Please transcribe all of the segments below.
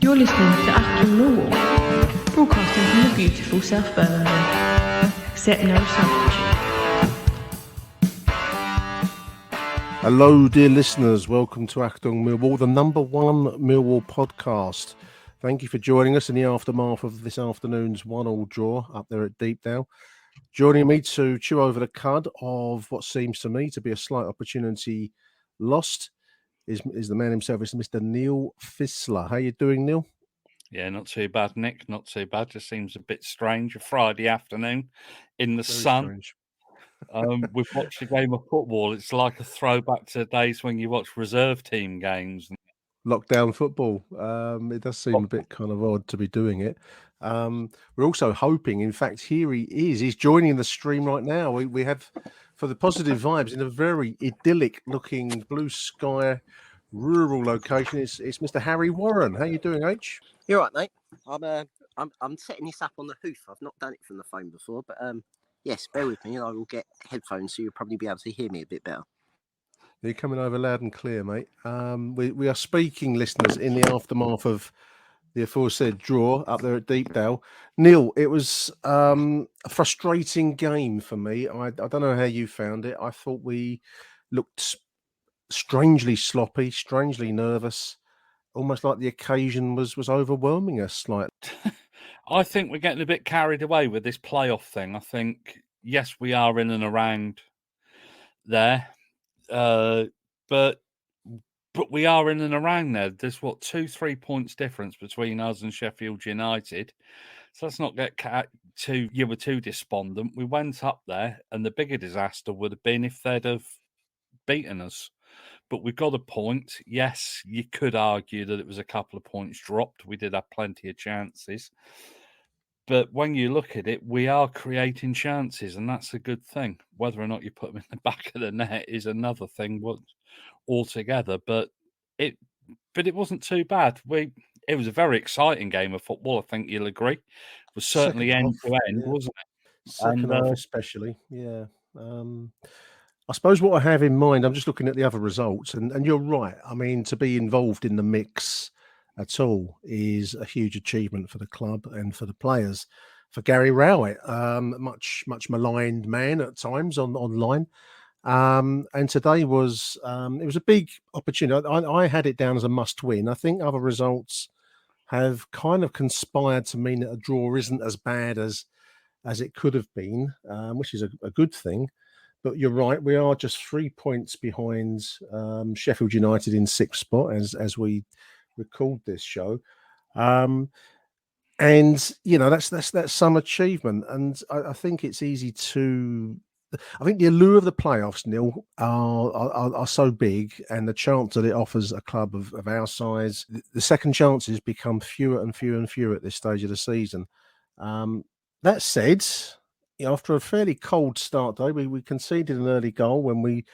You're listening to Achtung Millwall, broadcasting from the beautiful South Birmingham. Accept no substitute. Hello, dear listeners. Welcome to Achtung Millwall, the number one Millwall podcast. Thank you for joining us in the aftermath of this afternoon's 1-1 draw up there at Deepdale. Joining me to chew over the cud of what seems to me to be a slight opportunity lost is the man himself. It's Mr. Neil Fissler. How you doing, Neil? Yeah, not too bad, Nick. Not too bad. Just seems a bit strange. A Friday afternoon in the sun. We've watched a game of football. It's like a throwback to the days when you watch reserve team games. Lockdown football. It does seem a bit kind of odd to be doing it. We're also hoping, in fact, here he is. He's joining the stream right now. We have, for the positive vibes, in a very idyllic-looking blue sky rural location. It's Mr. Harry Warren. How you doing, H? You're right, mate. I'm setting this up on the hoof. I've not done it from the phone before, but yes, bear with me, and I will get headphones so you'll probably be able to hear me a bit better. You're coming over loud and clear, mate. We are speaking, listeners, in the aftermath of the aforesaid draw up there at Deepdale. Neil, it was a frustrating game for me. I don't know how you found it. I thought we looked strangely sloppy, strangely nervous, almost like the occasion was overwhelming us slightly. I think we're getting a bit carried away with this playoff thing. I think, yes, we are in and around there, but we are in and around there. There's 2-3 points difference between us and Sheffield United. So let's not get too despondent. We went up there, and the bigger disaster would have been if they'd have beaten us. But we've got a point. Yes, you could argue that it was a couple of points dropped. We did have plenty of chances. But when you look at it, we are creating chances, and that's a good thing. Whether or not you put them in the back of the net is another thing altogether. But it wasn't too bad. It was a very exciting game of football. I think you'll agree. It was certainly end to end, wasn't it? Second half, especially, yeah. I suppose what I have in mind, I'm just looking at the other results, and you're right. I mean, to be involved in the mix at all is a huge achievement for the club and for the players. For Gary Rowett, much maligned man at times online, and today was it was a big opportunity. I had it down as a must-win. I think other results have kind of conspired to mean that a draw isn't as bad as it could have been, which is a good thing. But you're right, we are just 3 points behind Sheffield United in sixth spot as we record this show. And you know, that's some achievement. And I think it's easy to I think the allure of the playoffs, Neil, are so big, and the chance that it offers a club of our size, the second chances become fewer and fewer and fewer at this stage of the season. That said, after a fairly cold start day, we conceded an early goal when we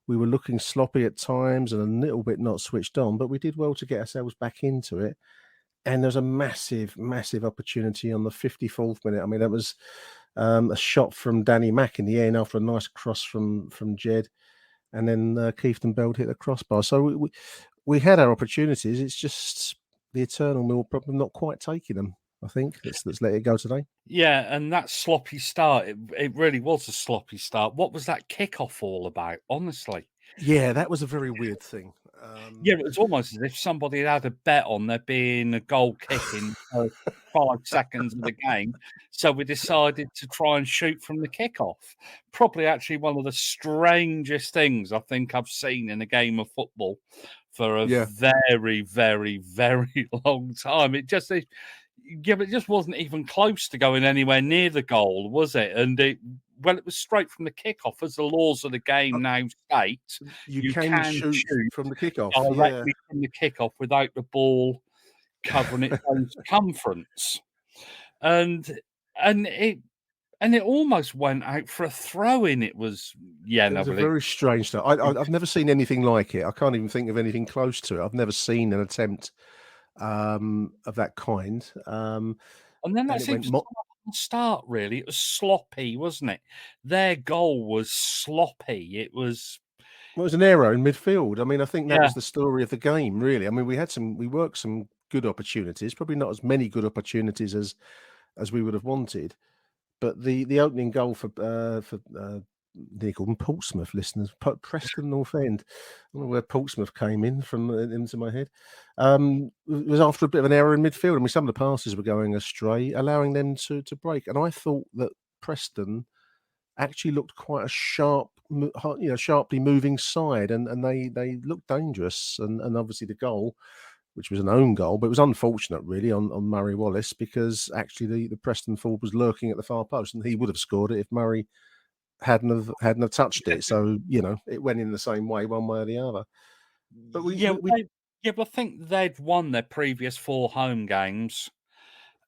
were looking sloppy at times and a little bit not switched on, but we did well to get ourselves back into it. And there's a massive opportunity on the 54th minute. I mean, that was a shot from Danny Mack in the end after a nice cross from Jed, and then Keefton Beld hit the crossbar. So we had our opportunities. It's just the eternal Mill problem not quite taking them. I think let's let it go today. Yeah, and that sloppy start, it really was a sloppy start. What was that kickoff all about, honestly? Yeah, that was a very weird thing. Yeah, it was almost as if somebody had a bet on there being a goal kick in 5 seconds of the game. So we decided to try and shoot from the kickoff. Probably actually one of the strangest things I think I've seen in a game of football for a very, very, very long time. It just wasn't even close to going anywhere near the goal, was it? And it was straight from the kickoff, as the laws of the game now state. You can shoot from the kickoff directly from the kickoff without the ball covering its own circumference, and it almost went out for a throw-in. It was a very strange stuff. I've never seen anything like it. I can't even think of anything close to it. I've never seen an attempt of that kind. And then that seems to start, really. It was sloppy, wasn't it? Their goal was sloppy. It was an error in midfield. I mean, I think that was the story of the game, really. I mean, we worked some good opportunities, probably not as many good opportunities as we would have wanted. But the opening goal for they call them Portsmouth listeners, Preston North End. I don't know where Portsmouth came in from into my head. Was after a bit of an error in midfield. I mean, some of the passes were going astray, allowing them to break. And I thought that Preston actually looked quite a sharply moving side, and they looked dangerous. And obviously the goal, which was an own goal, but it was unfortunate really on Murray Wallace, because actually the Preston forward was lurking at the far post, and he would have scored it if Murray hadn't have touched it. So it went in the same way, one way or the other. But but I think they'd won their previous 4 home games,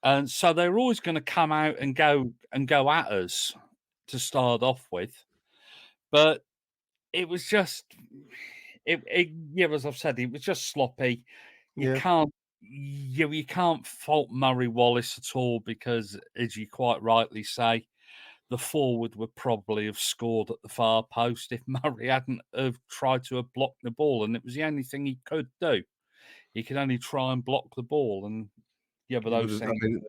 and so they were always going to come out and go at us to start off with. But it was just, as I've said, it was just sloppy. You can't fault Murray Wallace at all, because, as you quite rightly say, the forward would probably have scored at the far post if Murray hadn't have tried to have blocked the ball, and it was the only thing he could do. He could only try and block the ball, and but those things.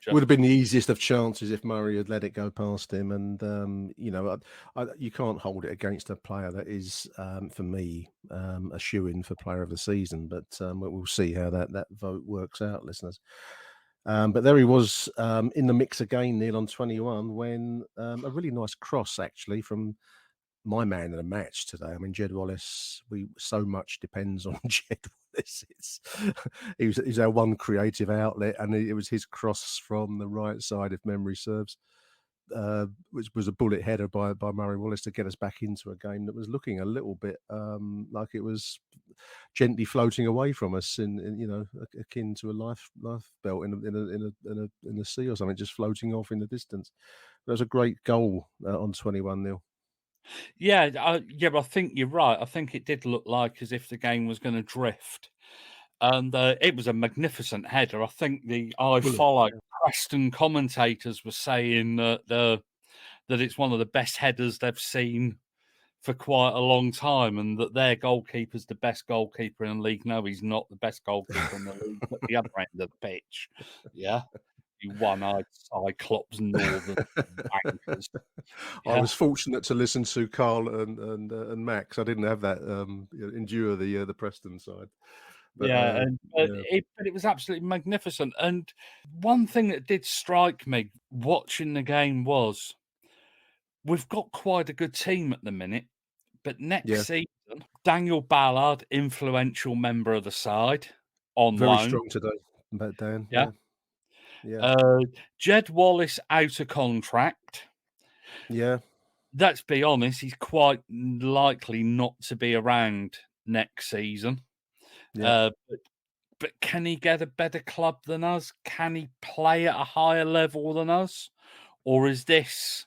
It would have been the easiest of chances if Murray had let it go past him, and you can't hold it against a player that is, for me, a shoo-in for Player of the Season. But we'll see how that vote works out, listeners. But there he was in the mix again, Neil, on 21, when a really nice cross actually from my man of the match today. I mean, Jed Wallace, so much depends on Jed Wallace. He's our one creative outlet, and it was his cross from the right side, if memory serves, which was a bullet header by Murray Wallace to get us back into a game that was looking a little bit like it was gently floating away from us, in akin to a life belt in a sea or something, just floating off in the distance. That was a great goal on 21, Neil. Yeah, but I think you're right. I think it did look like as if the game was going to drift, and it was a magnificent header. I think Preston commentators were saying that it's one of the best headers they've seen for quite a long time, and that their goalkeeper's the best goalkeeper in the league. No, he's not the best goalkeeper in the league, but the other end of the pitch. Yeah. You one-eyed Cyclops Northern bankers. I was fortunate to listen to Carl and Max. I didn't have that endure the Preston side. But, but it was absolutely magnificent. And one thing that did strike me watching the game was we've got quite a good team at the minute, but next season, Daniel Ballard, influential member of the side, on very loan. strong today, but Dan. Yeah. Jed Wallace out of contract. Yeah. Let's be honest, he's quite likely not to be around next season. Yeah. But can he get a better club than us? Can he play at a higher level than us? Or is this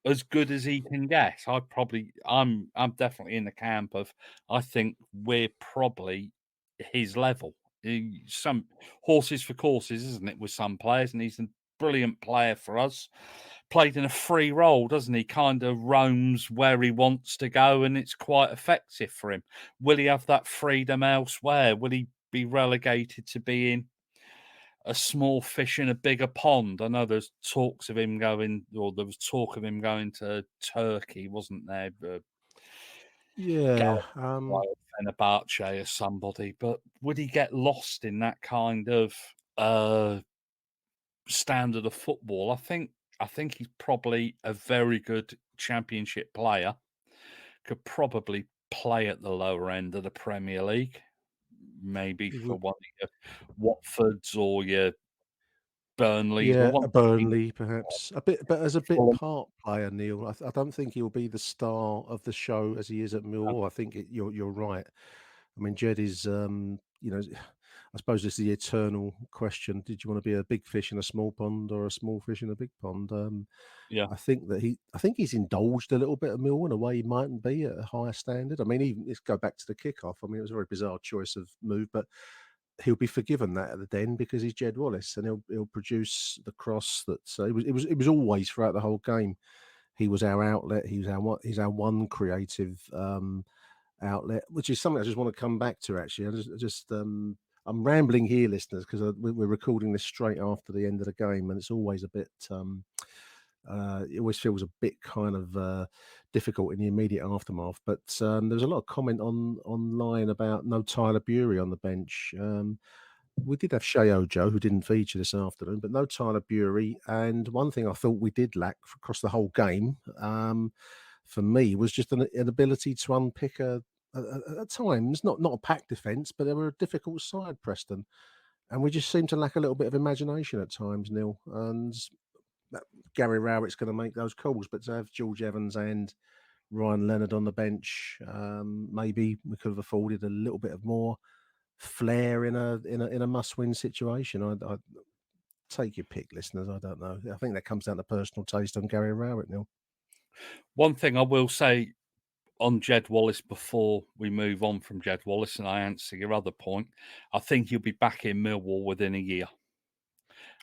as good as he can get? I'm definitely in the camp of, I think we're probably his level. Some horses for courses, isn't it, with some players? And he's a brilliant player for us. Played in a free role, doesn't he? Kind of roams where he wants to go, and it's quite effective for him. Will he have that freedom elsewhere? Will he be relegated to being a small fish in a bigger pond? I know there's talks of him going, or there was talk of him going to Turkey, wasn't there? Fenerbahce or somebody, but would he get lost in that kind of standard of football? I think he's probably a very good championship player. Could probably play at the lower end of the Premier League, maybe for one of your Watfords or your Burnley. Yeah, a Burnley perhaps a bit, but as a bit part player, Neil. I don't think he'll be the star of the show as he is at Millwall. I think you're right. I mean, Jed is, I suppose it's the eternal question: did you want to be a big fish in a small pond or a small fish in a big pond? I think that he's indulged a little bit of Millwall in a way he mightn't be at a higher standard. I mean, even let's go back to the kickoff. I mean, it was a very bizarre choice of move, but he'll be forgiven that at the Den because he's Jed Wallace, and he'll produce the cross that it was always throughout the whole game. He was our outlet. He's our one creative outlet, which is something I just want to come back to. Actually, I'm rambling here, listeners, because we're recording this straight after the end of the game, and it's always a bit. It always feels a bit kind of difficult in the immediate aftermath. But there's a lot of comment online about no Tyler Bury on the bench. We did have Shea Ojo, who didn't feature this afternoon, but no Tyler Bury. And one thing I thought we did lack across the whole game, for me, was just an ability to unpick at times, not a packed defence, but they were a difficult side, Preston. And we just seem to lack a little bit of imagination at times, Neil. And Gary Rowett's going to make those calls, but to have George Evans and Ryan Leonard on the bench, maybe we could have afforded a little bit of more flair in a must-win situation. I take your pick, listeners. I don't know. I think that comes down to personal taste on Gary Rowett, Neil. One thing I will say on Jed Wallace before we move on from Jed Wallace, and I answer your other point, I think he'll be back in Millwall within a year.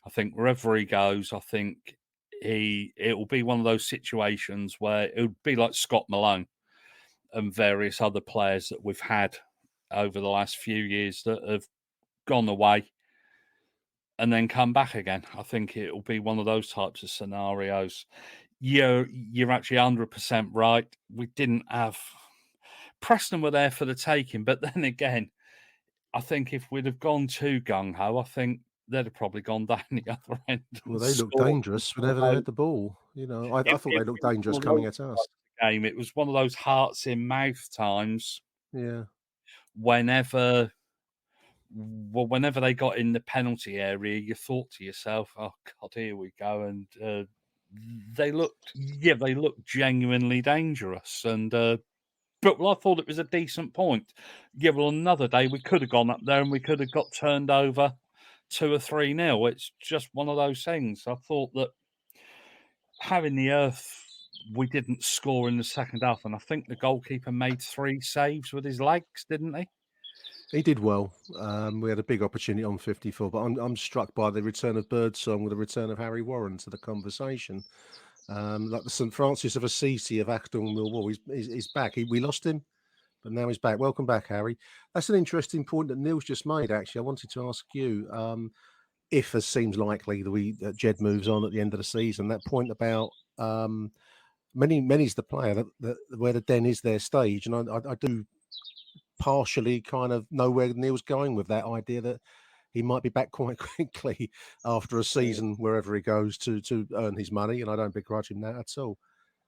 I think wherever he goes, I think it will be one of those situations where it would be like Scott Malone and various other players that we've had over the last few years that have gone away and then come back again. I think it will be one of those types of scenarios. You're actually 100% right. We didn't have... Preston were there for the taking, but then again, I think if we'd have gone too gung-ho, I think they'd have probably gone down the other end. Well, they looked dangerous whenever they had the ball. You know, I thought they looked dangerous coming at us. Game. It was one of those hearts in mouth times. Yeah. Whenever they got in the penalty area, you thought to yourself, "Oh God, here we go!" And they looked genuinely dangerous. And but I thought it was a decent point. Yeah, well, another day we could have gone up there and we could have got turned over 2 or 3-0. It's just one of those things. I thought that having the earth, we didn't score in the second half, and I think the goalkeeper made 3 saves with his legs, didn't he? He did well. We had a big opportunity on 54, but I'm struck by the return of Birdsong with the return of Harry Warren to the conversation. Like the St. Francis of Assisi of Achtung, Millwall, he's back. We lost him, but now he's back. Welcome back, Harry. That's an interesting point that Neil's just made, actually. I wanted to ask you, if, as seems likely, that Jed moves on at the end of the season, that point about many's the player that where the Den is their stage, and I do partially kind of know where Neil's going with that idea that he might be back quite quickly after a season wherever he goes to earn his money, and I don't begrudge him that at all.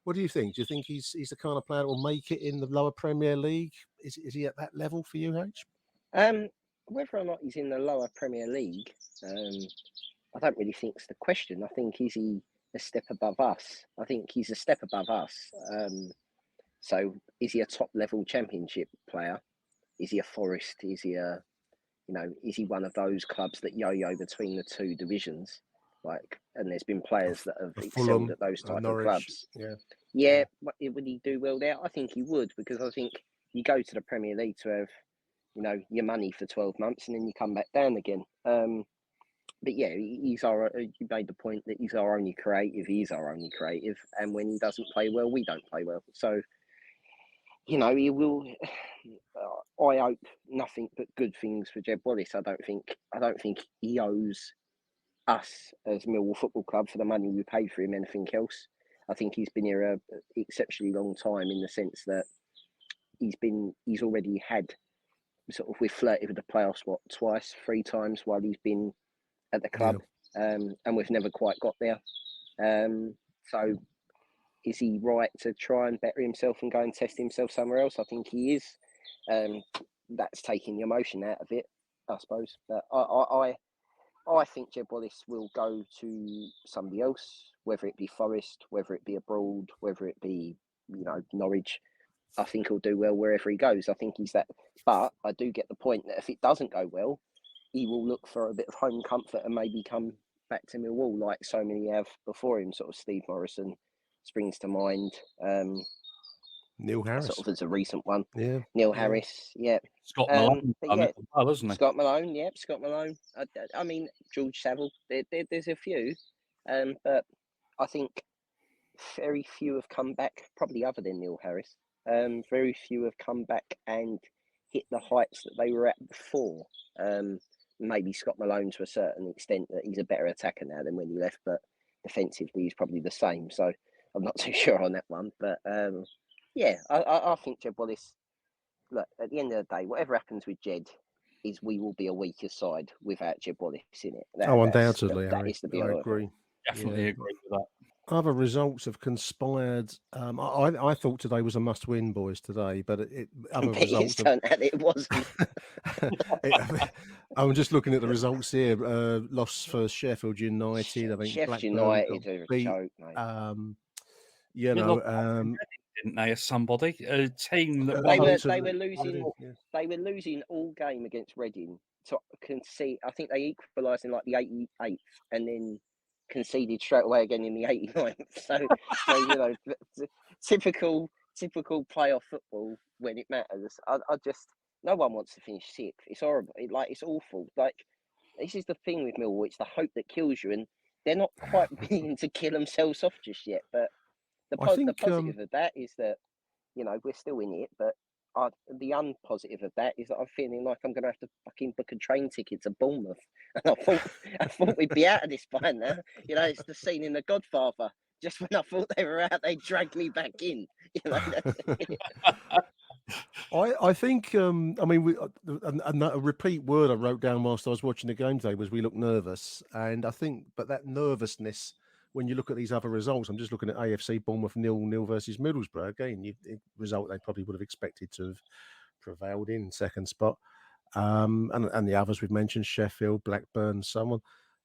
What do you think? Do you think he's the kind of player that will make it in the lower Premier League? Is he at that level for you, H? Whether or not he's in the lower Premier League, I don't really think it's the question. I think, is he a step above us? I think he's a step above us. So is he a top level Championship player? Is he a Forest? Is he is he one of those clubs that yo-yo between the 2 divisions? And there's been players that have excelled at those type of clubs. Yeah. Would he do well there? I think he would, because I think you go to the Premier League to have, your money for 12 months and then you come back down again. But yeah, you made the point that he's our only creative. He is our only creative, and when he doesn't play well, we don't play well. So, he will. I hope nothing but good things for Jed Wallace. I don't think he owes us as Millwall Football Club for the money we paid for him anything else. I think he's been here an exceptionally long time, in the sense that he's already had we've flirted with the playoffs twice, 3 times while he's been at the club, and we've never quite got there. So is he right to try and better himself and go and test himself somewhere else? I think he is. That's taking the emotion out of it, I suppose. But I think Jed Wallace will go to somebody else, whether it be Forest, whether it be abroad, whether it be Norwich. I think he'll do well wherever he goes. I think he's that. But I do get the point that if it doesn't go well, he will look for a bit of home comfort and maybe come back to Millwall, like so many have before him. Sort of Steve Morrison springs to mind. Neil Harris, sort of as a recent one. Yeah. Neil Harris, yeah. Scott Malone, isn't he? Scott Malone, yeah. Scott Malone. I mean, George Saville. There's a few, but I think very few have come back. Probably other than Neil Harris. Very few have come back and hit the heights that they were at before. Maybe Scott Malone to a certain extent, that he's a better attacker now than when he left, but defensively he's probably the same. So I'm not too sure on that one. But yeah, I think Jed Wallace, look, at the end of the day, whatever happens with Jed, is we will be a weaker side without Jed Wallace in it. Undoubtedly, that is to be I agree. Definitely agree with that. Other results have conspired. I thought today was a must-win, boys. Today, but other results turned out it wasn't. I'm just looking at the results here. Loss for Sheffield United. I think Sheffield Blackburn United are a beat, joke, mate. Didn't they? As somebody, a team that they were losing. Yeah. They were losing all game against Reading to concede. I think they equalised in like the 88th, and then conceded straight away again in the 89th. So typical playoff football when it matters. I just, no one wants to finish sixth. It's horrible. It's awful. Like, this is the thing with Millwall. It's the hope that kills you, and they're not quite willing to kill themselves off just yet. But the positive of that is that, we're still in it, but the unpositive of that is that I'm feeling like I'm going to have to fucking book a train ticket to Bournemouth. And I thought we'd be out of this by now. It's the scene in The Godfather. Just when I thought they were out, they dragged me back in. I think, and a repeat word I wrote down whilst I was watching the game today was we look nervous. And I think, but that nervousness, when you look at these other results, I'm just looking at AFC Bournemouth 0-0 versus Middlesbrough. Again, result they probably would have expected to have prevailed in second spot. And the others we've mentioned, Sheffield, Blackburn, someone.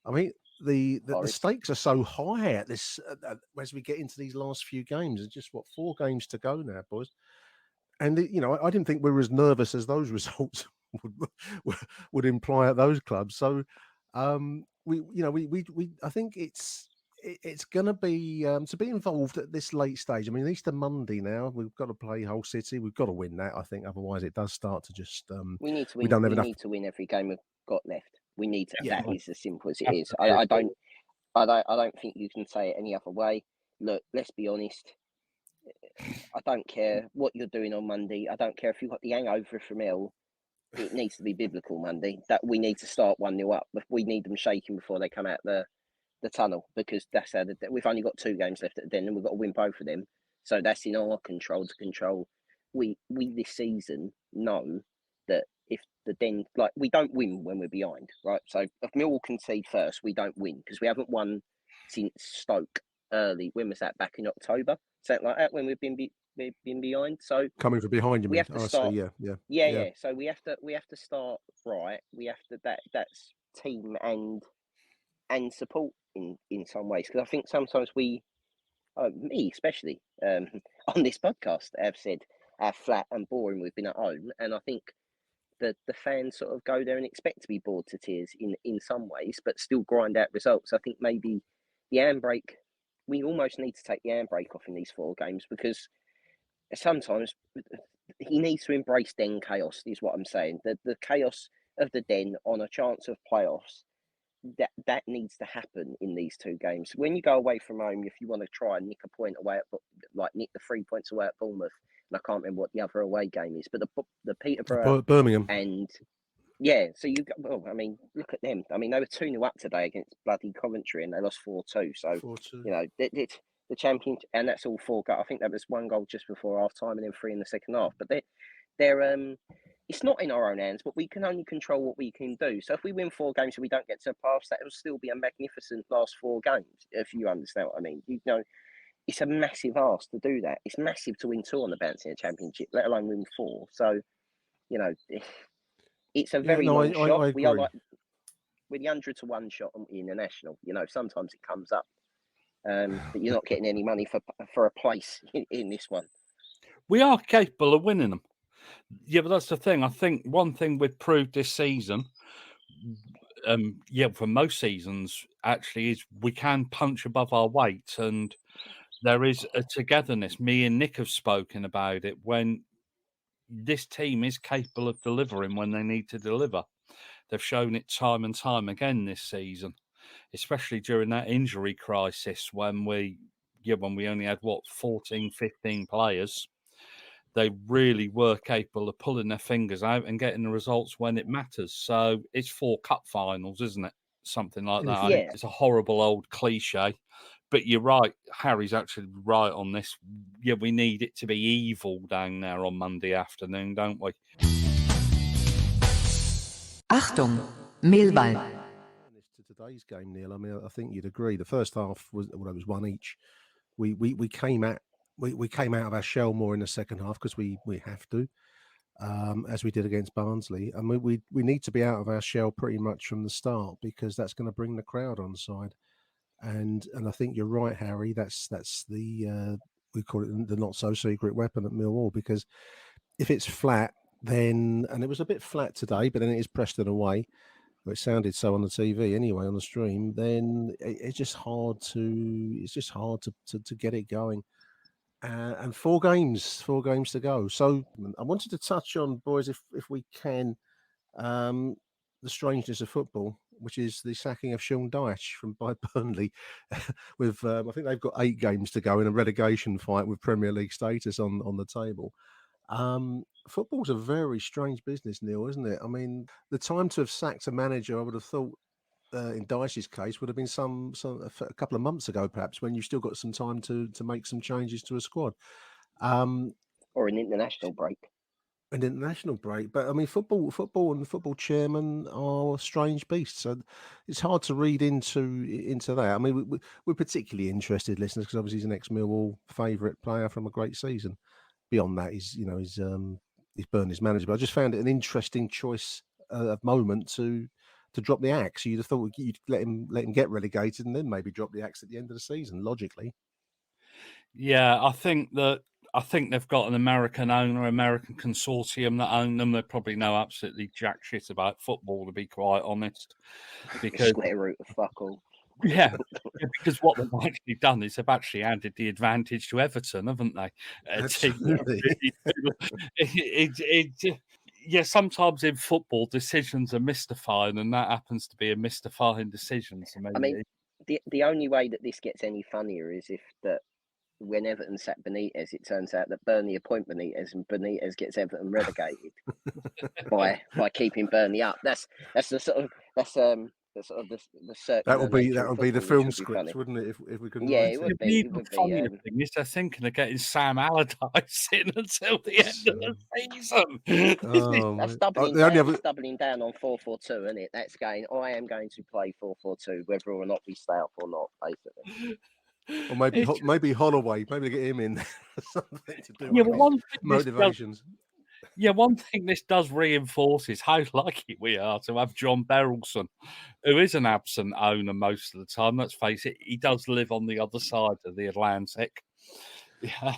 I mean, the stakes are so high at this as we get into these last few games. It's just 4 games to go now, boys. And I didn't think we were as nervous as those results would imply at those clubs. So I think it's going to be to be involved at this late stage. I mean, Easter Monday now, we've got to play Hull City. We've got to win that, I think. Otherwise, it does start to just. We need to win. We need to win every game we've got left. We need to. Yeah. That is as simple as it is. I don't think you can say it any other way. Look, let's be honest. I don't care what you're doing on Monday. I don't care if you've got the hangover from hell. It needs to be biblical Monday. That we need to start 1-0 up. We need them shaking before they come out the tunnel, because that's how we've only got 2 games left at the Den, and we've got to win both of them. So that's in our control to control. We this season know that if the Den, we don't win when we're behind, right? So if Millwall concede first, we don't win, because we haven't won since Stoke early. When was that? Back in October, something like that, when we've been behind. So coming from behind, we have to start. Yeah. So we have to start right. We have to that's team and support in some ways, because I think sometimes we, me especially, on this podcast, have said how flat and boring we've been at home, and I think the fans sort of go there and expect to be bored to tears in some ways, but still grind out results. I think maybe the handbrake, we almost need to take the handbrake off in these 4 games, because sometimes he needs to embrace Den chaos, is what I'm saying. The chaos of the Den on a chance of playoffs, that needs to happen in these 2 games. When you go away from home, if you want to try and nick a point away nick the 3 points away at Bournemouth, and I can't remember what the other away game is, but the Peterborough, Birmingham, and so you got. Well, I mean, look at them. I mean, they were 2-0 up today against bloody Coventry, and they lost 4-2. So 4-2. The champion, and that's all 4 goals. I think that was 1 goal just before half time, and then 3 in the second half. But they're it's not in our own hands, but we can only control what we can do. So if we win 4 games and we don't get to the playoffs, that will still be a magnificent last 4 games, if you understand what I mean. It's a massive ask to do that. It's massive to win 2 on the bounce in a championship, let alone win 4. So, it's a very long shot. I we are we're the 100 to 1 shot in the national. Sometimes it comes up, but you're not getting any money for a place in this one. We are capable of winning them. Yeah, but that's the thing. I think one thing we've proved this season, for most seasons, actually, is we can punch above our weight, and there is a togetherness. Me and Nick have spoken about it, when this team is capable of delivering when they need to deliver. They've shown it time and time again this season, especially during that injury crisis when we only had 14, 15 players. they really were capable of pulling their fingers out and getting the results when it matters. So it's 4 cup finals, isn't it? Something like that. Yeah. It's a horrible old cliche, but you're right. Harry's actually right on this. Yeah, we need it to be evil down there on Monday afternoon, don't we? Achtung, Millwall. To today's game, Neil, I mean, I think you'd agree. The first half was, well, it was one each. We came out of our shell more in the second half because we have to, as we did against Barnsley. I mean, we need to be out of our shell pretty much from the start because that's going to bring the crowd on side. And I think you're right, Harry. That's the we call it the not so secret weapon at Millwall, because if it's flat, then, and it was a bit flat today, but then it is Preston away. It sounded so on the TV anyway, on the stream. Then it's just hard to get it going. And 4 games to go. So I wanted to touch on, boys, if we can, the strangeness of football, which is the sacking of Sean Dyche by Burnley. With I think they've got 8 games to go in a relegation fight with Premier League status on the table. Football's a very strange business, Neil, isn't it? I mean, the time to have sacked a manager, I would have thought, in Dyche's case, would have been a couple of months ago, perhaps, when you still got some time to make some changes to a squad, or an international break. But I mean, football and football chairmen are strange beasts. So it's hard to read into that. I mean, we're particularly interested, listeners, because obviously he's an ex-Millwall favourite player from a great season. Beyond that, he's Burnley's manager. But I just found it an interesting choice of moment to drop the axe. You'd have thought you'd let him get relegated and then maybe drop the axe at the end of the season, logically. Yeah, I think they've got an American owner, American consortium that own them. They probably know absolutely jack shit about football, to be quite honest. Because square root of fuck all. Yeah, because what they've actually done is they've actually added the advantage to Everton, haven't they? Absolutely. Yeah, sometimes in football, decisions are mystifying, and that happens to be a mystifying decision to me. I mean, the only way that this gets any funnier is if that when Everton sacked Benitez, it turns out that Burnley appoint Benitez and Benitez gets Everton relegated by keeping Burnley up. That's the sort of that will be the film script, wouldn't it? If we could, yeah, it would be. The funny thing is, they're thinking of getting Sam Allardyce in until the end of the season. That's doubling down on 4-4-2, isn't it? That's going. I am going to play 4-4-2, whether or not we stay up or not, basically. Or maybe Holloway, maybe get him in. Something to do with motivations. One thing this does reinforce is how lucky we are to have John Berylson, who is an absent owner most of the time. Let's face it, he does live on the other side of the Atlantic. Yeah,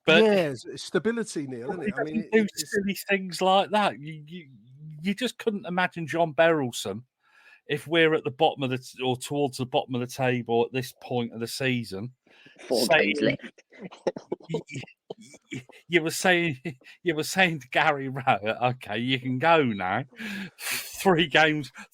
but stability, Neil, isn't it? I mean, do silly things like that. You just couldn't imagine John Berylson if we're at the bottom of or towards the bottom of the table at this point of the season. 4 games left. You were saying to Gary Rowett, okay, you can go now. 3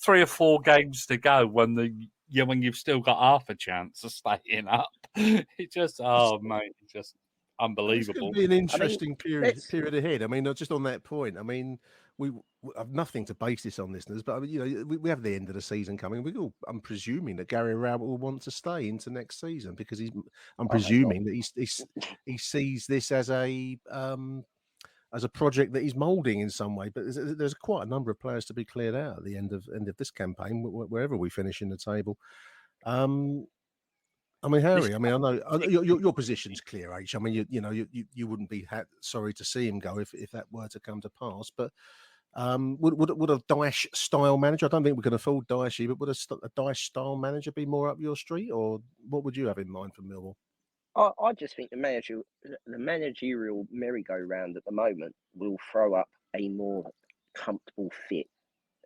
or 4 games to go when you've still got half a chance of staying up. It just it's just unbelievable. It's going to be an interesting period ahead. I mean, just on that point, I mean, we have nothing to base this on, listeners, but we have the end of the season coming. I'm presuming that Gary Rowett will want to stay into next season because I'm presuming that he sees this as a project that he's moulding in some way. But there's quite a number of players to be cleared out at the end of this campaign, wherever we finish in the table. I mean, Harry. I mean, I know your position's clear, H. I mean, you wouldn't be sorry to see him go if that were to come to pass. But would a Dyche style manager? I don't think we can afford Dyche, but would a Dyche style manager be more up your street, or what would you have in mind for Millwall? I just think the managerial merry-go-round at the moment will throw up a more comfortable fit,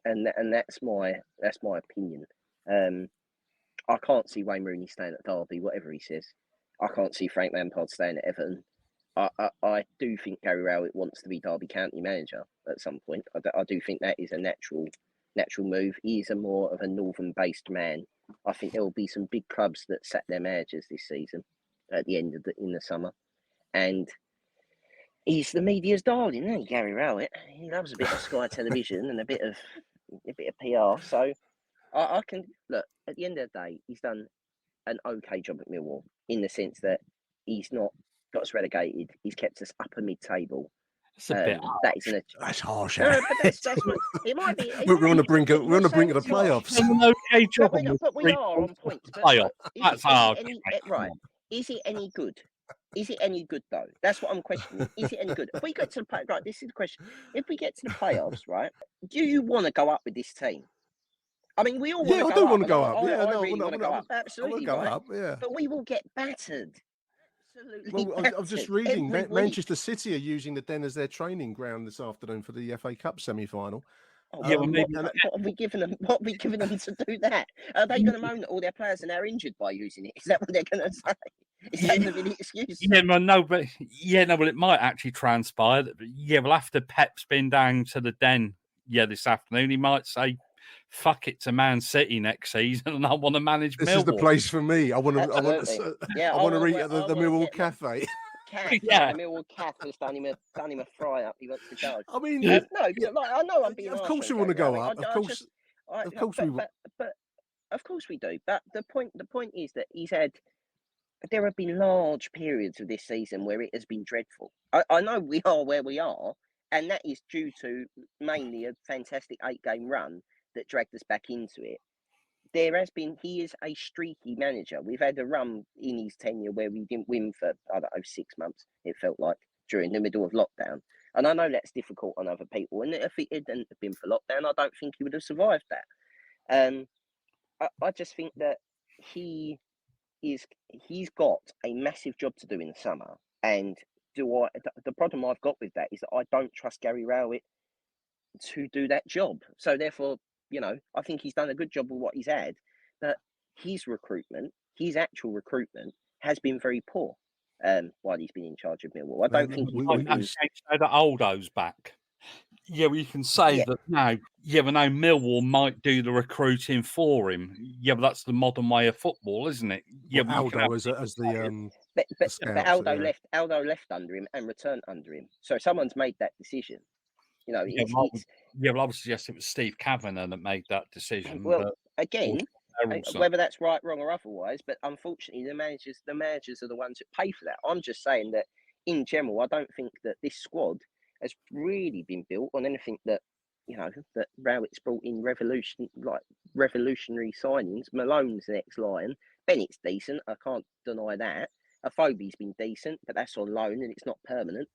and that's my opinion. I can't see Wayne Rooney staying at Derby, whatever he says. I can't see Frank Lampard staying at Everton. I do think Gary Rowett wants to be Derby County manager at some point. I do think that is a natural move. He is more of a northern-based man. I think there will be some big clubs that sack their managers this season at the end of in the summer, and He's the media's darling, isn't he, Gary Rowett? He loves a bit of Sky Television and a bit of PR. So I can look. At the end of the day, he's done an okay job at Millwall in the sense that he's not got us relegated. He's kept us upper mid-table. It's a bit. That isn't a. That's harsh. No, but that's what it might be. We're on the brink of the playoffs. It's an okay job. But we are on points. Playoff. That's hard. Right. Is it any good? Is it any good though? That's what I'm questioning. Is it any good? If we get to the play, right, this is the question. If we get to the playoffs, right, do you want to go up with this team? I mean, we all want to go up. I do want to go up. I really want to go up. Absolutely, go up. Yeah. But we will get battered. Absolutely. Well, I was just reading Manchester City are using the Den as their training ground this afternoon for the FA Cup semi-final. Oh, what have we given them? What have we given them to do that? Are they going to moan that all their players are now injured by using it? Is that what they're going to say? Is that going to be the excuse? Well, it might actually transpire. Well, after Pep's been down to the Den, this afternoon, he might say, "Fuck it to Man City next season, and I want to manage Millwall. This is the place for me. I want to eat at the Millwall Cafe." The Millwall Cat has done him a fry up. He wants to go. I mean, I know I'm being. Of course, we want to go up. Of course, we will. But of course we do. But the point is that there have been large periods of this season where it has been dreadful. I know we are where we are, and that is due to mainly a fantastic 8-game run that dragged us back into it. He is a streaky manager. We've had a run in his tenure where we didn't win for, 6 months, it felt like, during the middle of lockdown. And I know that's difficult on other people. And if it hadn't been for lockdown, I don't think he would have survived that. I just think that he's got a massive job to do in the summer. And the problem I've got with that is that I don't trust Gary Rowett to do that job. So therefore, I think he's done a good job with what he's had, but his actual recruitment has been very poor while he's been in charge of Millwall. I don't think that Aldo's back. You can say that now. But now Millwall might do the recruiting for him. But that's the modern way of football, isn't it? Aldo as the but Aldo left under him and returned under him. So someone's made that decision. I would suggest it was Steve Kavanagh that made that decision. Well, again, whether that's right, wrong, or otherwise, but unfortunately, the managers are the ones that pay for that. I'm just saying that, in general, I don't think that this squad has really been built on anything that that Rowett's brought in revolutionary signings. Malone's the next Lion. Bennett's decent. I can't deny that. Afobe's been decent, but that's on loan and it's not permanent.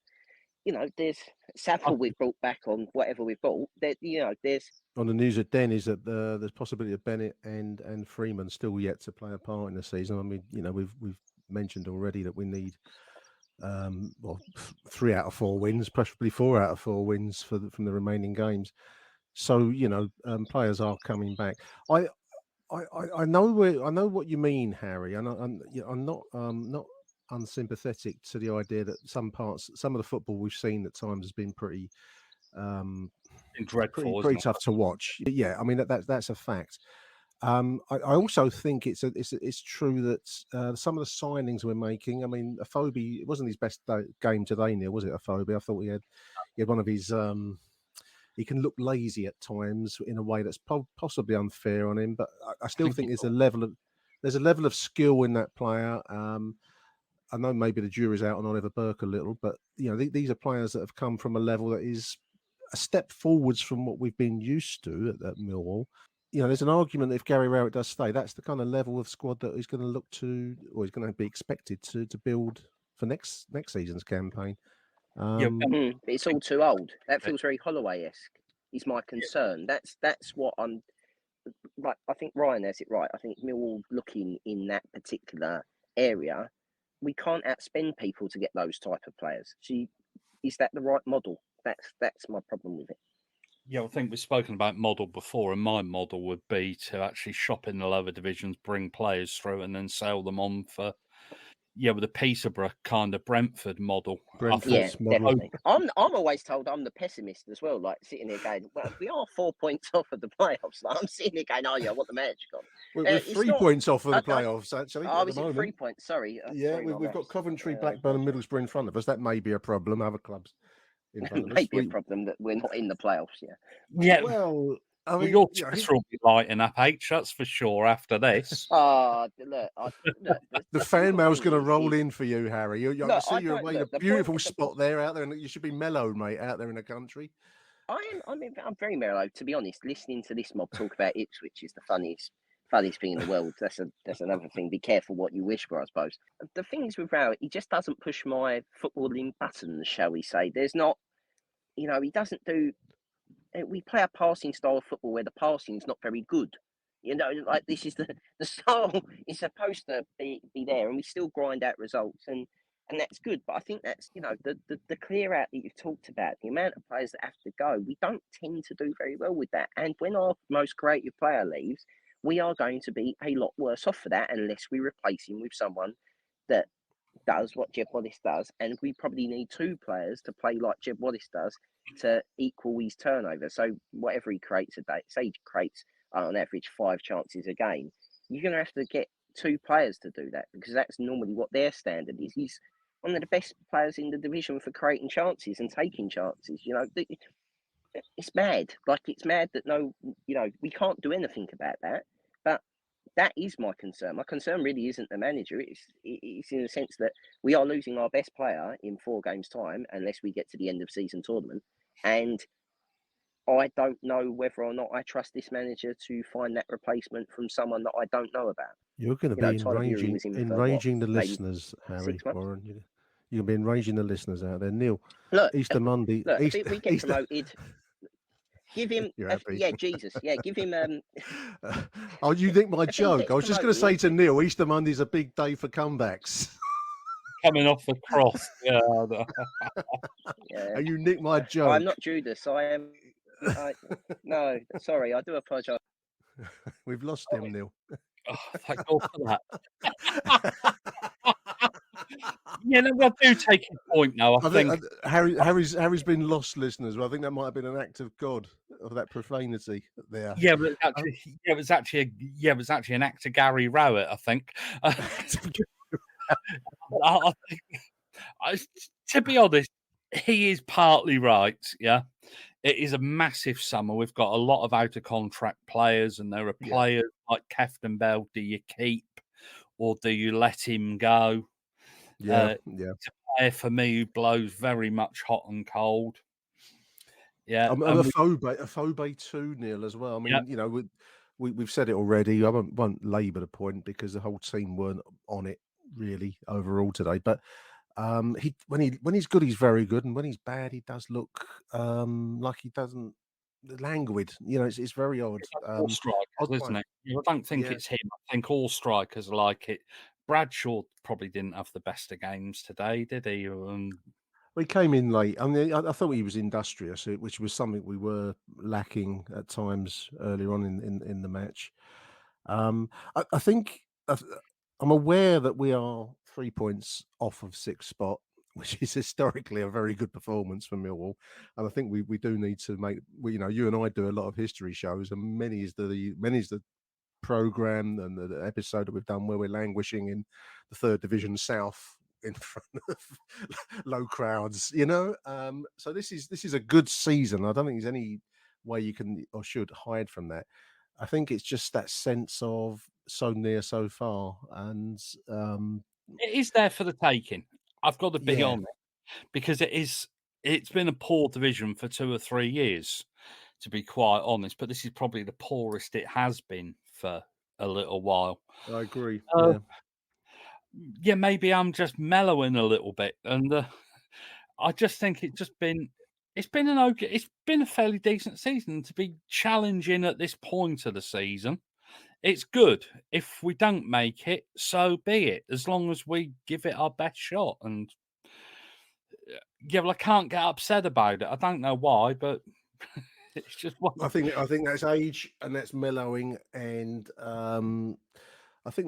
There's Savile we've brought back on whatever we've bought. There's on the news at Den is that there's possibility of Bennett and Freeman still yet to play a part in the season. I mean, we've mentioned already that we need 3 out of 4 wins, preferably 4 out of 4 wins from the remaining games. So players are coming back. I know what you mean, Harry, and I'm not unsympathetic to the idea that some of the football we've seen at times has been pretty dreadful, pretty tough to watch. Yeah, I mean that's a fact. I also think it's true that some of the signings we're making. I mean, Afobe, it wasn't his best game today, Neil, was it? Afobe, I thought he had one of his. He can look lazy at times in a way that's possibly unfair on him, but I still think there's a level of skill in that player. I know maybe the jury's out on Oliver Burke a little, but these are players that have come from a level that is a step forwards from what we've been used to at Millwall. There's an argument that if Gary Rowett does stay, that's the kind of level of squad that he's going to look to, or he's going to be expected to build for next season's campaign. It's all too old. That feels very Holloway-esque. Is my concern. That's what I'm. Right, I think Ryan has it right. I think Millwall looking in that particular area. We can't outspend people to get those type of players. Is that the right model? That's my problem with it. I think we've spoken about model before, and my model would be to actually shop in the lower divisions, bring players through, and then sell them on for with the Peterborough kind of Brentford model. Brentford's Yeah, model. definitely. I'm always told I'm the pessimist as well. Like sitting here going, well, we are 4 points off of the playoffs. Like, I'm sitting here going, oh yeah, I want the manager gone. We're It's 3 not- points off of the I- playoffs, actually, Oh, at the is it moment. 3 points? Sorry. Yeah, Sorry, my we've got maths. Coventry, I Blackburn, and apologise. Middlesbrough in front of us. That may be a problem. Other clubs in front of us. Maybe a problem that we're not in the playoffs. Yeah. Yeah, Well, I mean, your you know, Twitter will be lighting up, H. That's for sure. After this, Look, the fan mail's going to roll in. in for you, Harry. I Look, see I you're don't- in a look, the beautiful point- the spot there out there, and you should be mellow, mate, out there in the country. I'm very mellow, to be honest. Listening to this mob talk about Ipswich is the funniest thing in the world. That's another thing. Be careful what you wish for, I suppose. The thing is with Rao, he just doesn't push my footballing buttons, shall we say. There's not, he doesn't do. We play a passing style of football where the passing is not very good. Like this is the style is supposed to be there, and we still grind out results, and that's good. But I think that's the clear out that you've talked about, the amount of players that have to go. We don't tend to do very well with that, and when our most creative player leaves, we are going to be a lot worse off for that unless we replace him with someone that does what Jeb Wallace does, and we probably need 2 players to play like Jeb Wallace does to equal his turnover. So whatever he creates a day, say he creates on average 5 chances a game, you're going to have to get 2 players to do that because that's normally what their standard is. He's one of the best players in the division for creating chances and taking chances. It's mad. Like, it's mad that we can't do anything about that. But that is my concern. My concern really isn't the manager. It's in the sense that we are losing our best player in 4 games' time unless we get to the end of season tournament. And I don't know whether or not I trust this manager to find that replacement from someone that I don't know about. You're going to be Tyler Bury was in for, enraging the maybe listeners, Harry 6 months? Warren. You're going to be enraging the listeners out there. Neil, Look, Easter Monday. look, Easter, if we get promoted, give him, You're happy. Jesus, give him. Oh, you think my If he joke? gets I was just going to say promoted- to Neil, Easter Monday's a big day for comebacks. coming off the cross. Yeah, Yeah. And you nick my joke. I'm not Judas. I am. No, sorry, I do apologise. We've lost him, Neil. oh, thank God for that. Yeah, no, I do take your point now. I think Harry's been lost, listeners. But I think that might have been an act of God of that profanity there. Yeah, but it was actually an act of Gary Rowett, I think. To be honest, he is partly right. Yeah, it is a massive summer. We've got a lot of out of contract players, and there are players like Kefton Bell. Do you keep or do you let him go? Yeah. It's a player for me who blows very much hot and cold. Yeah, I'm a phobe too, Neil, as well. I mean, we've said it already. I won't labour the point because the whole team weren't on it really overall today. But when he's good, he's very good, and when he's bad, he does look like he doesn't languid. It's very odd. All strikers, isn't it? I don't think it's him. I think all strikers are like it. Bradshaw probably didn't have the best of games today, did he? He came in late. I mean, I thought he was industrious, which was something we were lacking at times earlier on in the match. I think I'm aware that we are 3 points off of 6th spot, which is historically a very good performance for Millwall. And I think we do need to make. You and I do a lot of history shows, and many is the program and the episode that we've done where we're languishing in the 3rd Division South in front of low crowds, so this is a good season. I don't think there's any way you can or should hide from that. I think it's just that sense of so near so far, and it is there for the taking. I've got to be on it because it's been a poor division for 2 or 3 years, to be quite honest, but this is probably the poorest it has been for a little while. I agree. Yeah, maybe I'm just mellowing a little bit, and I just think it's been a fairly decent season. To be challenging at this point of the season, it's good. If we don't make it, so be it. As long as we give it our best shot, and I can't get upset about it. I don't know why, but it's just one. I think that's age and that's mellowing, and I think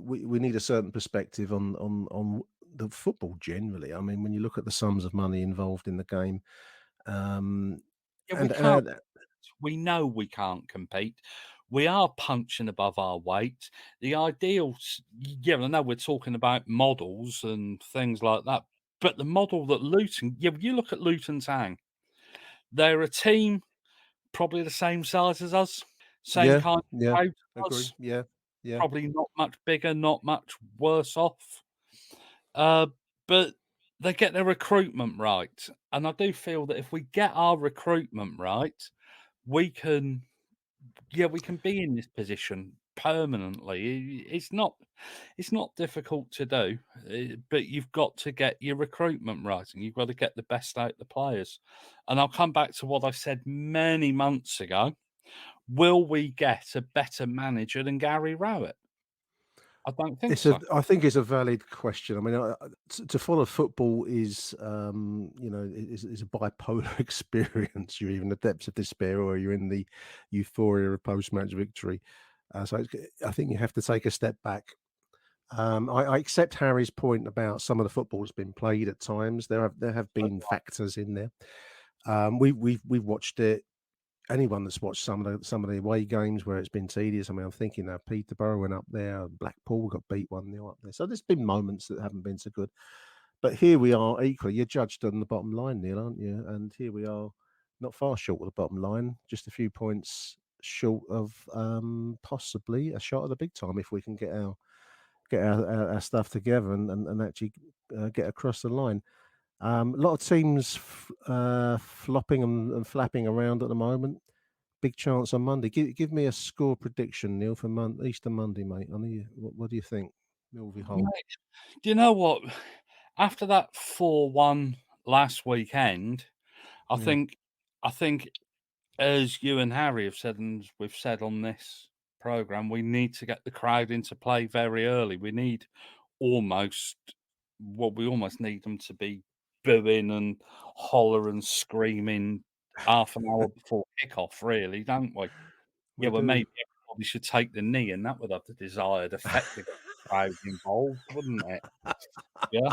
we need a certain perspective on the football generally. I mean, when you look at the sums of money involved in the game, um, Yeah, we and can't. We know we can't compete. We are punching above our weight. The ideal, yeah, I know we're talking about models and things like that, but the model that Luton, yeah, you look at Luton Town, they're a team probably the same size as us, same yeah, kind of yeah, crowd as agree, us, yeah, yeah. probably not much bigger, not much worse off. Uh, but they get their recruitment right. And I do feel that if we get our recruitment right, we can, yeah, we can be in this position permanently. It's not difficult to do, but you've got to get your recruitment right, and you've got to get the best out of the players. And I'll come back to what I said many months ago. Will we get a better manager than Gary Rowett? I don't think so. I think it's a valid question. I mean, to follow football is, is a bipolar experience. You're either in the depths of despair or you're in the euphoria of post-match victory. I think you have to take a step back. I accept Harry's point about some of the football that's been played at times. There have been factors in there. We've watched it. Anyone that's watched some of the away games where it's been tedious. I mean, I'm thinking Peterborough went up there, Blackpool got beat 1-0 up there. So there's been moments that haven't been so good. But here we are equally. You're judged on the bottom line, Neil, aren't you? And here we are, not far short of the bottom line, just a few points short of possibly a shot at the big time if we can get our stuff together and actually get across the line. A lot of teams flopping and flapping around at the moment. Big chance on Monday. Give me a score prediction, Neil, for Easter Monday, mate. What do you think? Millville Hull. Mate, do you know what? After that 4-1 last weekend, I Yeah. think as you and Harry have said, and we've said on this program, we need to get the crowd into play very early. We need we almost need them to be booing and holler and screaming half an hour before kickoff, really, don't we? We Yeah, well, do. maybe everybody should take the knee, and that would have the desired effect to get the crowd involved, wouldn't it? Yeah.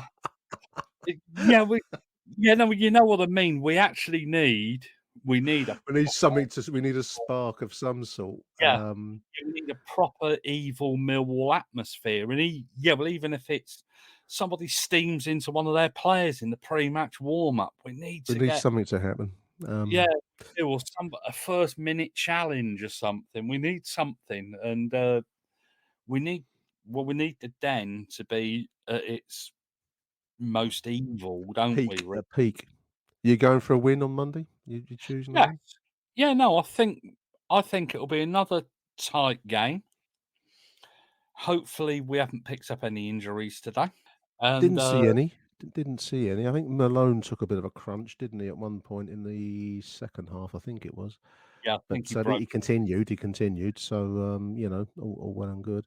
Yeah, no, you know what I mean. We need a We need a spark of some sort. yeah, we need a proper evil Millwall atmosphere. And even if it's somebody steams into one of their players in the pre-match warm-up, we need we to need get something to happen. or a first-minute challenge or something. We need something, and we need the Den to be at its most evil, don't we? Peak, Rick? a peak. You going for a win on Monday? You choosing a Yeah, win? yeah. No, I think it'll be another tight game. Hopefully, we haven't picked up any injuries today. And Didn't see any. Didn't see any. I think Malone took a bit of a crunch, didn't he, at one point in the second half? I think it was. yeah, I think But he broke. he continued. So all well and good.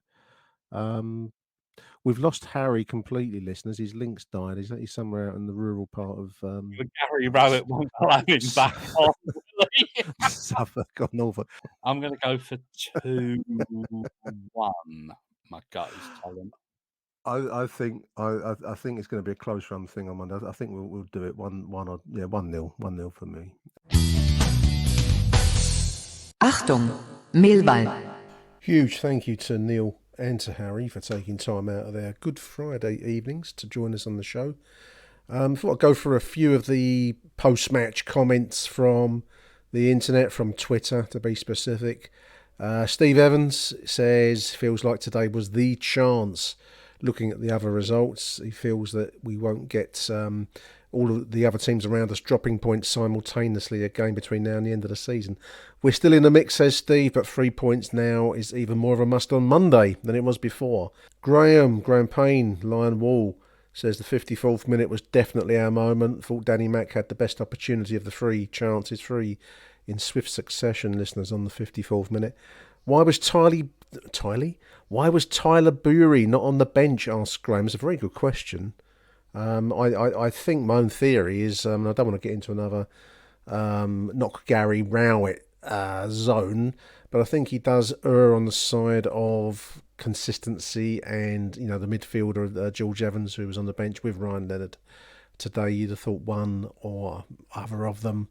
We've lost Harry completely, listeners. His link's died. He's somewhere out in the rural part of Gary Rowett won't allow him back on. Really. Suffolk or Norfolk. I'm going to go for 2-1. My gut is telling. I think it's going to be a close run thing on Monday. I think we'll do it 1-0 for me. Achtung, Millwall. Huge thank you to Neil and to Harry for taking time out of their Good Friday evenings to join us on the show. Thought I'd go for a few of the post-match comments from the internet, from Twitter to be specific. Steve Evans says, feels like today was the chance. Looking at the other results, he feels that we won't get all of the other teams around us dropping points simultaneously again between now and the end of the season. We're still in the mix, says Steve, but 3 points now is even more of a must on Monday than it was before. Graham Payne, Lion Wall, says the 54th minute was definitely our moment. Thought Danny Mack had the best opportunity of the three in swift succession, listeners, on the 54th minute. Why was Tyler Bury not on the bench, asked Graham. It's a very good question. I think my own theory is, I don't want to get into another knock Gary Rowett zone, but I think he does err on the side of consistency. And the midfielder George Evans, who was on the bench with Ryan Leonard today, you'd have thought one or other of them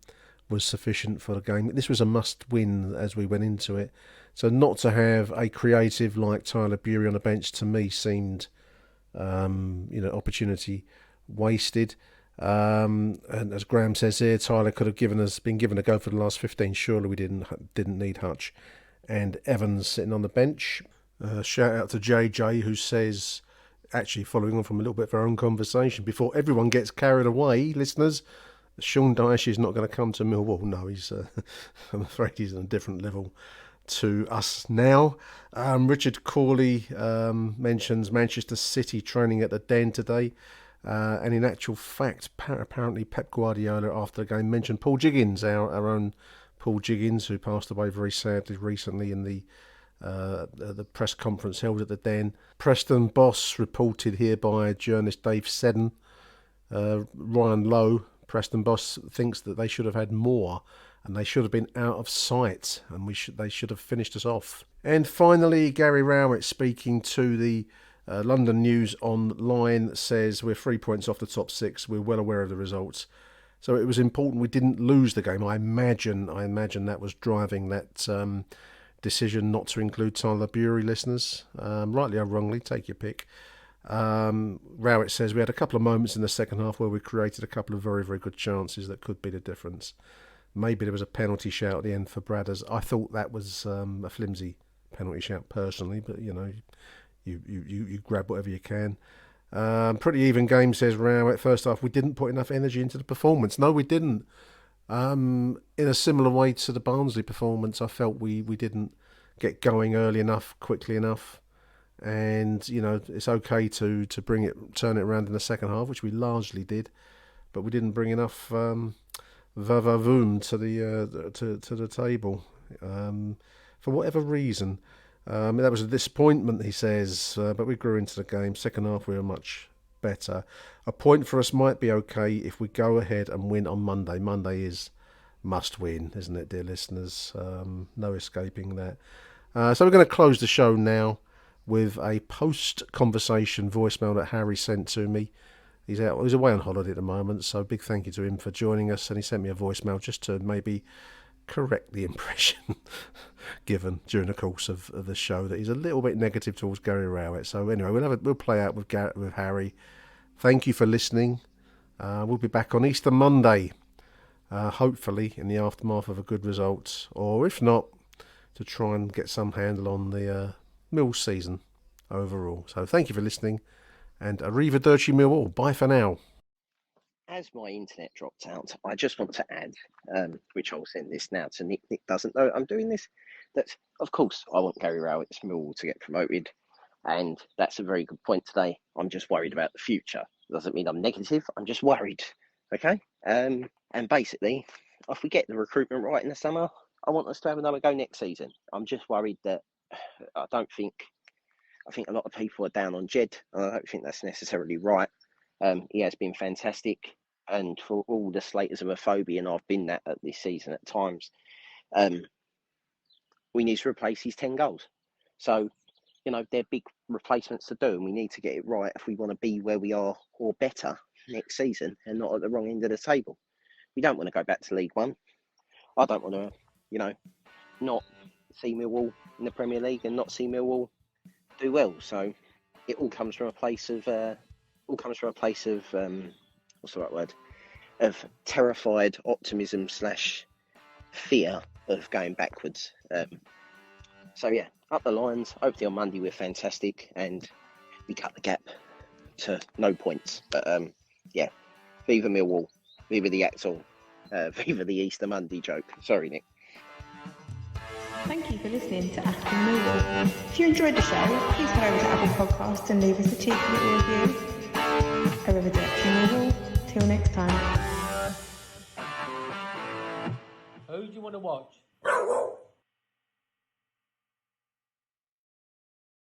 was sufficient for the game. This was a must-win as we went into it. So not to have a creative like Tyler Bury on the bench, to me, seemed opportunity wasted. And as Graham says here, Tyler could have been given a go for the last 15. Surely we didn't need Hutch and Evans sitting on the bench. Shout out to JJ, who says, actually following on from a little bit of our own conversation, before everyone gets carried away, listeners, Sean Dyche is not going to come to Millwall. No, he's I'm afraid he's on a different level to us now. Richard Corley mentions Manchester City training at the Den today. And in actual fact, apparently Pep Guardiola after the game mentioned Paul Jiggins, our own Paul Jiggins, who passed away very sadly recently in the press conference held at the Den. Preston boss reported here by journalist Dave Seddon. Ryan Lowe, Preston boss, thinks that they should have had more and they should have been out of sight and they should have finished us off. And finally, Gary Rowett, speaking to the London News Online, says we're 3 points off the top 6. We're well aware of the results. So it was important we didn't lose the game. I imagine that was driving that decision not to include Tyler Bury, listeners. Rightly or wrongly, take your pick. Rowett says we had a couple of moments in the second half where we created a couple of very, very good chances that could be the difference. Maybe there was a penalty shout at the end for Bradders. I thought that was a flimsy penalty shout personally, but you grab whatever you can. Pretty even game, says Rowett. First half, we didn't put enough energy into the performance. No, we didn't. In a similar way to the Barnsley performance, I felt we didn't get going early enough, quickly enough. And, it's okay to turn it around in the second half, which we largely did. But we didn't bring enough va-va-voom to the table. For whatever reason. That was a disappointment, he says, but we grew into the game. Second half, we were much better. A point for us might be okay if we go ahead and win on Monday. Monday is must win, isn't it, dear listeners? No escaping that. So we're going to close the show now with a post-conversation voicemail that Harry sent to me. He's away on holiday at the moment, so big thank you to him for joining us. And he sent me a voicemail just to maybe correct the impression given during the course of the show that he's a little bit negative towards Gary Rowett. So anyway, we'll play out with Harry. Thank you for listening. We'll be back on Easter Monday, hopefully in the aftermath of a good result, or if not, to try and get some handle on the Mill season overall. So thank you for listening, and Arrivederci Millwall. Bye for now. As my internet dropped out, I just want to add, which I'll send this now to Nick. Nick doesn't know I'm doing this, that of course I want Gary Rowett's Millwall to get promoted, and that's a very good point today. I'm just worried about the future. Doesn't mean I'm negative, I'm just worried, okay? And basically, if we get the recruitment right in the summer, I want us to have another go next season. I'm just worried that I think a lot of people are down on Jed, and I don't think that's necessarily right. He has been fantastic. And for all the slaters of a phobia, and I've been that at this season at times, we need to replace his 10 goals. So, they're big replacements to do, and we need to get it right if we want to be where we are or better next season and not at the wrong end of the table. We don't want to go back to League One. I don't want to, not see Millwall in the Premier League and not see Millwall do well. So it all comes from a place of, what's the right word? Of terrified optimism / fear of going backwards. So yeah, up the lines. Hopefully on Monday we're fantastic and we cut the gap to no points. But yeah, viva Millwall, viva the Achtung, viva the Easter Monday joke. Sorry, Nick. Thank you for listening to Achtung Millwall. If you enjoyed the show, please head over to Apple Podcasts and leave us a cheeky little review. Arrivederci Millwall. Till next time. Who do you want to watch?